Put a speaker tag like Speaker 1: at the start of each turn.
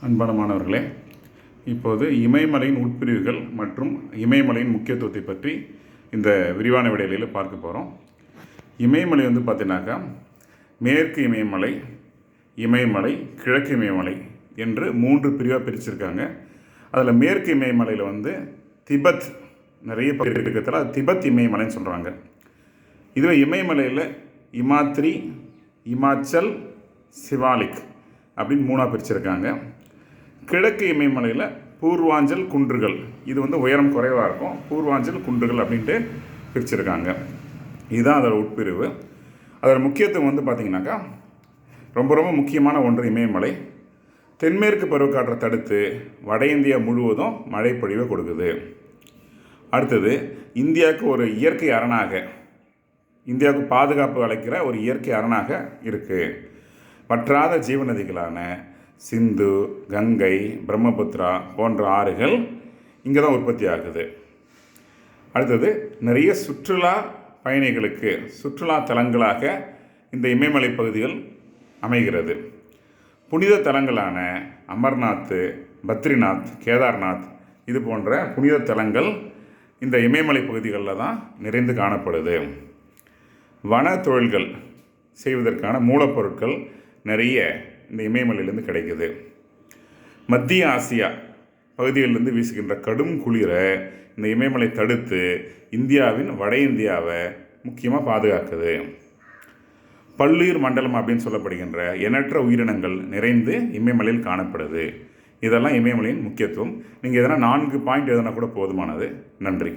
Speaker 1: அன்பான மாணவர்களே, இப்போது இமயமலையின் உட்பிரிவுகள் மற்றும் இமயமலையின் முக்கியத்துவத்தை பற்றி இந்த விரிவான விடையில பார்க்க போகிறோம். இமயமலை பார்த்தீங்கன்னாக்கா மேற்கு இமயமலை, இமயமலை, கிழக்கு இமயமலை என்று 3 பிரிவாக பிரிச்சிருக்காங்க. அதில் மேற்கு இமயமலையில் திபெத் நிறைய இருக்கிறதால அது திபெத் இமயமலைன்னு சொல்கிறாங்க. இதுவே இமயமலையில் இமாத்ரி, இமாச்சல், சிவாலிக் அப்படின்னு 3ஆக பிரிச்சிருக்காங்க. கிழக்கு இமயமலையில் பூர்வாஞ்சல் குன்றுகள், இது உயரம் குறைவாக இருக்கும், பூர்வாஞ்சல் குன்றுகள் அப்படின்ட்டு பிரிச்சிருக்காங்க. இதுதான் அதோட உட்பிரிவு. அதோட முக்கியத்துவம் பார்த்திங்கனாக்கா ரொம்ப ரொம்ப முக்கியமான ஒன்று இமயமலை. தென்மேற்கு பருவக்காற்றை தடுத்து வட இந்தியா முழுவதும் மழை பொழிவை கொடுக்குது. அடுத்தது இந்தியாவுக்கு ஒரு இயற்கை அரணாக, இந்தியாவுக்கு பாதுகாப்பு அளிக்கிற ஒரு இயற்கை அரணாக இருக்குது. வற்றாத ஜீவநதிகளான சிந்து, கங்கை, பிரம்மபுத்திரா போன்ற ஆறுகள் இங்கே தான் உற்பத்தி ஆகுது. அடுத்தது நிறைய சுற்றுலா பயணிகளுக்கு சுற்றுலா தலங்களாக இந்த இமயமலை பகுதிகள் அமைகிறது. புனித தலங்களான அமர்நாத், பத்ரிநாத், கேதார்நாத் இது போன்ற புனித தலங்கள் இந்த இமயமலை பகுதிகளில் தான் நிறைந்து காணப்படுது. வன தொழில்கள் செய்வதற்கான மூலப்பொருட்கள் நிறைய இந்த இமயமலையிலேருந்து கிடைக்குது. மத்திய ஆசியா பகுதிகளிலிருந்து வீசுகின்ற கடும் குளிரை இந்த இமயமலை தடுத்து இந்தியாவின் வட இந்தியாவை முக்கியமாக பாதுகாக்குது. பல்லுயிர் மண்டலம் அப்படின்னு சொல்லப்படுகின்ற எண்ணற்ற உயிரினங்கள் நிறைந்து இமயமலையில் காணப்படுது. இதெல்லாம் இமயமலையின் முக்கியத்துவம். நீங்கள் எதனா 4 பாயிண்ட் எதனா கூட போதுமானது. நன்றி.